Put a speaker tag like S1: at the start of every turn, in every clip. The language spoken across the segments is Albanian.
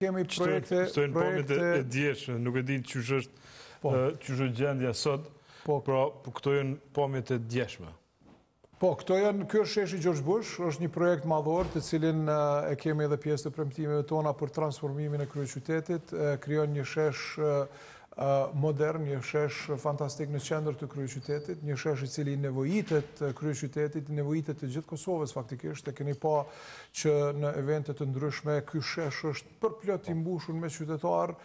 S1: kemi projekte...
S2: Shtojnë pomit e djeshme, nuk e din që është gjendja sot, pra këto janë pomit e djeshme.
S1: Po, këto janë, kjo është sheshi George Bush, është një projekt madhor të cilin e kemi edhe pjesë të premtimeve tona për transformimin e kryeqytetit, krijon një shesh modern, një shesh fantastik në qendër të kryeqytetit, një shesh i cili nevojitet kryeqytetit, nevojitet të gjithë Kosovës faktikisht, e keni pa që në evente të ndryshme ky shesh është përplot i mbushur me qytetarë.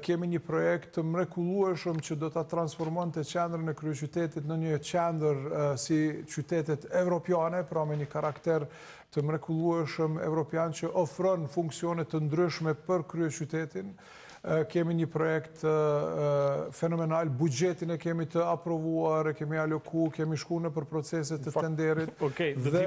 S1: Kemi një projekt të mrekullueshëm që do ta transformonte qendrën e kryeqytetit në një qendër si qytetet evropiane, pra me një karakter të mrekullueshëm evropian që ofron funksione të ndryshme për kryeqytetin. Kemi një projekt fenomenal, buxhetin e kemi të aprovuar, e kemi aloku, kemi shku në për proceset të tenderit dhe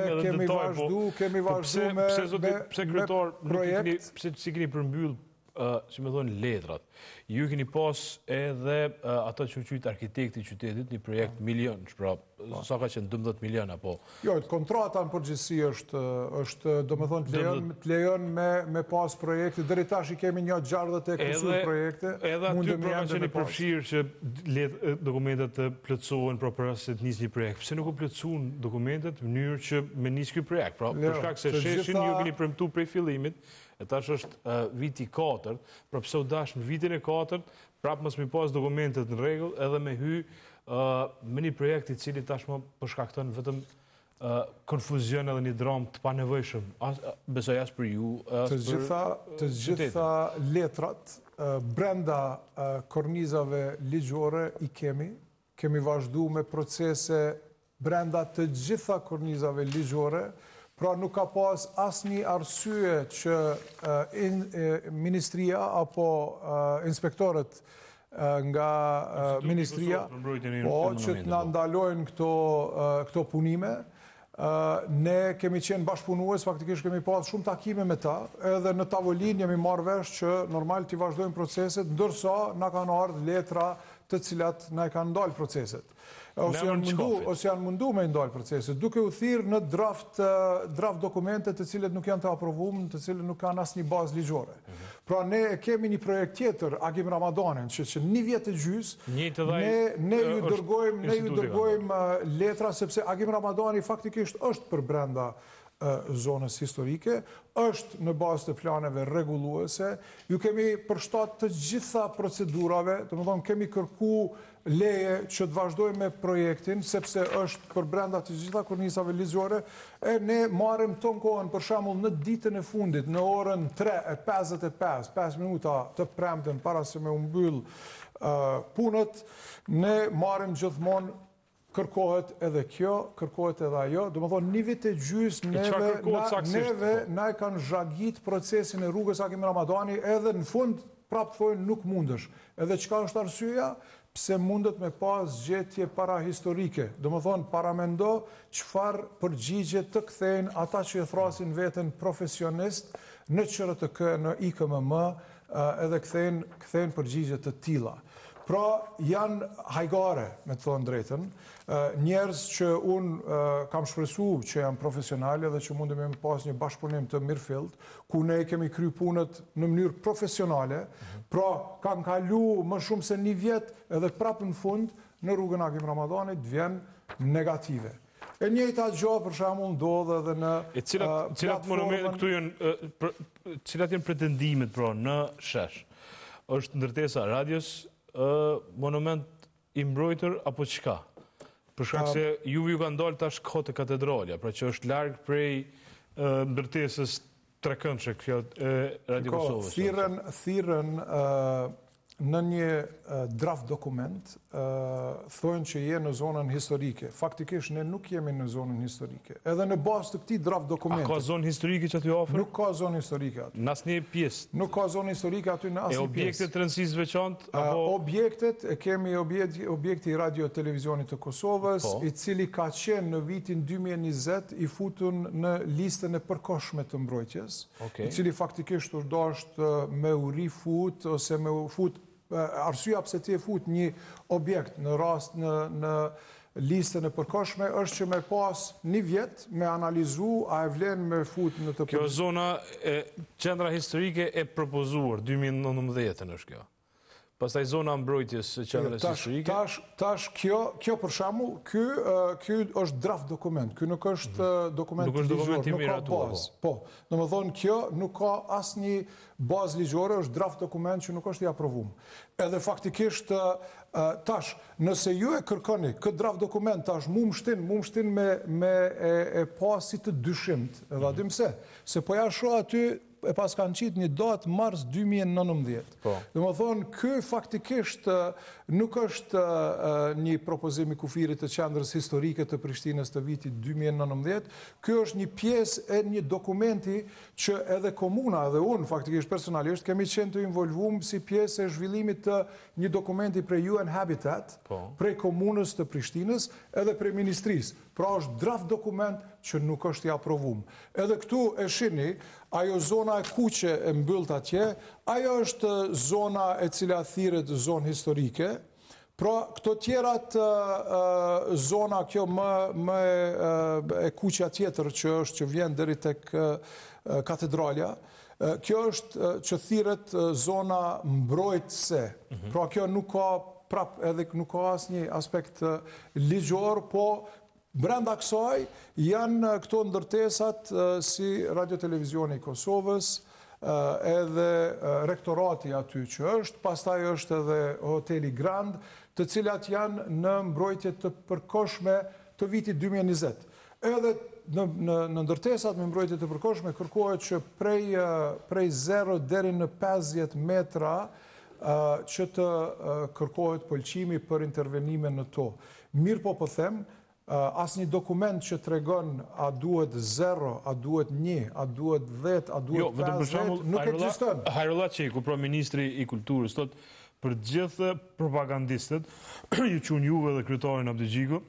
S1: kemi vazhdu me projekt.
S2: Pse si keni përmbyll, që me thonë, letrat? Ju keni pas edhe ata që qytë arkitekti qytetit, një projekt milion, pra, sa ka qenë 12 milion, apo?
S1: Jo, kontrata në përgjithësi është do me thonë, të lejon me pas projekte, deri tash i kemi një 60 e kusur projekte.
S2: Edhe aty pra që një përfshirë që dokumentet të plëtsohen pra për asë të njës një projekt. Pse nuk u plëtsohen dokumentet në mënyrë që me njës kjo projekt? Pra, përshkak se sheshin ju keni premtu prej fillimit, e tash është viti 4, pra pse u dash në vitin e 4, prapë mos mi pas dokumentet në rregull edhe me hy me një projekt i cili tashmë përshkakton vetëm konfuzion edhe një dramë të panevojshëm. Besoj as për ju, as për
S1: të gjitha letrat brenda kornizave ligjore i kemi vazhdu me procese brenda të gjitha kornizave ligjore. Pra nuk ka pas asnjë arsye që ministria apo inspektorët nga ministria që të na ndalojnë këto punime. Ne kemi qenë bashkëpunues, faktikisht kemi pas shumë takime me ta, edhe në tavolinë jemi marrë vesh që normal t'i vazhdojmë proceset, ndërsa na kanë ardhur letra të cilat na e kanë ndalë proceset. Ose janë mundu me ndalë proceset, duke u thirrë në draft dokumente të cilët nuk janë të aprovuar, të cilët nuk kanë asnjë bazë ligjore. Pra ne kemi një projekt tjetër, Agim Ramadanën, që një vjet e gjys, ne ju dërgojmë letra, sepse Agim Ramadani faktikisht është për brenda zonës historike, është në bazë të planeve rregulluese. Ju kemi përshtat të gjitha procedurave, domethënë kemi kërku leje që të vazhdojmë me projektin, sepse është për brenda të gjitha kornizave ligjore, e ne marrim ton kohën, për shembull në ditën e fundit, në orën 3:55, 5 minuta të premten para se me u mbyll punët, ne marrim gjithmonë kërkohet edhe kjo, kërkohet edhe ajo. Do më thonë, një vit e gjys neve na e kanë zhagit procesin e rrugës Agim Ramadani, edhe në fund prapë thojnë nuk mundësh. Edhe çka është arsyeja? Pse mundet me pas gjetje parahistorike. Do më thonë, paramendo çfarë përgjigje të kthejnë ata që e thrasin veten profesionist në QRTK, në IKMM, edhe kthejnë përgjigje të tilla. Pra janë hajgare, me të thonë drejtën, njerëz që unë kam shpresu që janë profesionale dhe që mundemi me pas një bashkëpunim të mirëfillt, ku ne kemi kry punët në mënyrë profesionale, pra kanë kalu më shumë se një vjet edhe prapë në fund në rrugën Agim Ramadanit vjen negative. E njëjta gjë për shembull ndodh edhe në
S2: cilat monumente këtu janë, cilat janë pretendimet pra në shesh. Është ndërtesa radios monument i mbrojtër apo çka? Për shkak se ju kanë dalë tash kohët e katedralja, pra që është larg prej ndërtesës trekëndshme kjo Radio Kosovës.
S1: Thirrën në një draft dokument thonë që je në zonën historike. Faktikisht ne nuk jemi në zonën historike. Edhe në bazë të këtij draft dokumenti.
S2: A ka zonë historike që aty ofër?
S1: Nuk ka zonë historike aty.
S2: Në asnjë pjesë.
S1: Nuk ka zonë historike aty në asnjë pjesë.
S2: E objektet të rëndësisë veçantë apo
S1: objektet e kemi objekti i Radio Televizionit të Kosovës, i cili ka qenë në vitin 2020 i futun në listën e përkohshme të mbrojtjes, i cili faktikisht është dashur me u rifut ose me u fut. Arsyeja pse ti e fut një objekt në rast në listën e përkohshme është që me pas një vjet me analizu a e vlen me fut në të
S2: Kjo zona qendra historike e propozuar 2019 është kjo. Pastaj zona mbrojtjes së qendrës historike.
S1: Tash kjo për shembull, ky është draft dokument. Ky nuk është dokument ligjor, nuk ka bazë. Po, domethënë kjo nuk ka asnjë bazë ligjore, është draft dokument që nuk është i aprovuar. Edhe faktikisht tash, nëse ju e kërkoni këtë draft dokument tash mu mshtin me e pasi të dyshimt, edhe adim se po ja shoh aty e pas kanë qitë një datë mars 2019. Dhe më thonë, ky faktikisht nuk është një propozim i kufirit të qendrës historike të Prishtinës të vitit 2019, ky është një pjesë e një dokumenti që edhe komuna dhe unë faktikisht personalisht kemi qenë të involvuar si pjesë e zhvillimit të një dokumenti prej UN Habitat, prej komunës të Prishtinës edhe prej ministrisë. Pra është draft dokument që nuk është i aprovuar. Edhe këtu e shihni, ajo zona e kuqe e mbyllt atje, ajo është zona e cila thirret zonë historike. Pra këto tjerat zona kjo më e kuqja tjetër që vjen deri tek katedralja, kjo është që thirret zona mbrojtëse. Pra kjo nuk ka prap edhe nuk ka asnjë aspekt ligjor, po brenda kësaj janë këto ndërtesat si Radio-Televizioni i Kosovës, edhe rektorati aty që është, pastaj është edhe hoteli Grand, të cilat janë në mbrojtje të përkohshme të vitit 2020. Edhe në ndërtesat me mbrojtje të përkohshme kërkohet që prej 0 deri në 50 metra që të kërkohet pëlqimi për intervenime në to. Mirë po them, asnjë dokument që tregon a duhet 0, a duhet 1, a duhet 10, a duhet 50, nuk ekziston.
S2: Hajrolla Çeku, ministri i kulturës, thotë për gjithë propagandistët, ju qunë juve dhe kryetarin Abdigjiku,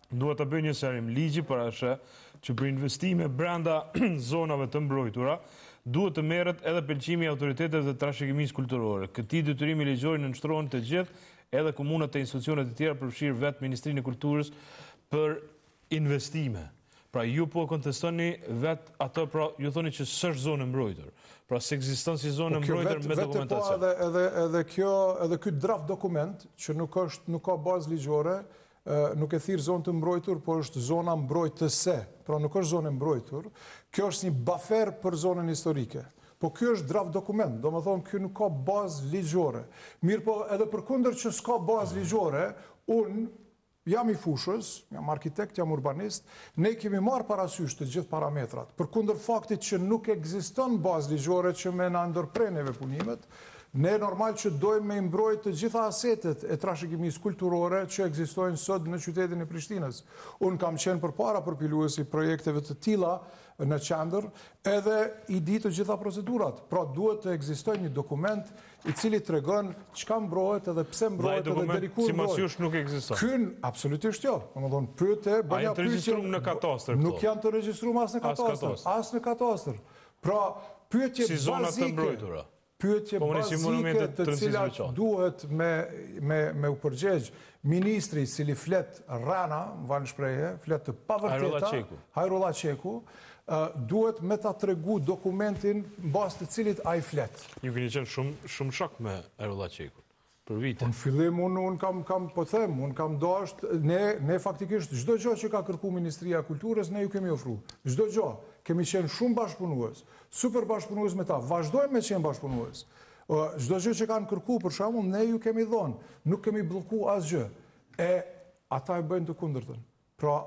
S2: duhet të bëjnë një serim ligji parashe që për investime brenda zonave të mbrojtura, duhet të merret edhe pëlqimi i autoritetet dhe trashëgimisë kulturore. Këtij detyrimi ligjor nënshtrohen të gjithë, edhe komunat e institucionet e tjera, përfshirë vetë Ministrinë e Kulturës, për investime. Pra ju po kontestoni vetë ato, pra ju thoni që s'është zonë mbrojtur. Pra s'ekziston si zonë mbrojtur me dokumentacion.
S1: Edhe ky draft dokument, që nuk ka bazë ligjore, nuk e thirr zonë të mbrojtur, por është zona mbrojtëse. Pra nuk është zonë mbrojtur. Kjo është një buffer për zonën historike. Po ky është draft dokument, do më thonë ky nuk ka bazë ligjore. Mirë po edhe përkundër që s'ka bazë ligjore, unë jam i fushës, jam arkitekt, jam urbanist, ne kemi marrë parasysh të gjithë parametrat. Përkundër faktit që nuk ekziston bazë ligjore që me na ndërpren vepunimet, ne normal që dojmë me mbrojtë të gjitha asetet e trashëgimisë kulturore që ekzistojnë sot në qytetin e Prishtinës. Unë kam qenë përpara përpiluesi projekteve të tilla në qendër, edhe i di të gjitha procedurat. Pra duhet të ekzistojë një dokument i cili tregon çka mbrohet edhe pse mbrohet edhe deri ku mbrohet.
S2: Sipas jush nuk ekziston.
S1: Ky absolutisht jo. Domethënë pyetje,
S2: bëja pyetje. Regjistruar në katastër këto.
S1: Nuk janë të regjistruar as në katastër, as në katastër. Pra pyetje bazike.
S2: Si zona të mbrojtura.
S1: Pyetje bazike të cilat duhet me u përgjegj ministri i cili flet rana, mban shprehje, flet të pavërteta, Hajrolla Çeku, duhet me ta tregu dokumentin bazë të cilit ai flet.
S2: Ju keni qenë shumë shok me Hajrolla Çekun për vite.
S1: Në fillim unë kam dashur, ne faktikisht çdo gjë që ka kërkuar Ministria e Kulturës ne ju kemi ofruar. Çdo gjë. Kemi qenë shumë bashkëpunues, super bashkëpunues me ta, vazhdojmë me qenë bashkëpunues. Çdo gjë që kanë kërkuar për shembull, ne ju kemi dhënë, nuk kemi bllokuar asgjë. Ata e bëjnë të kundërtën. Pra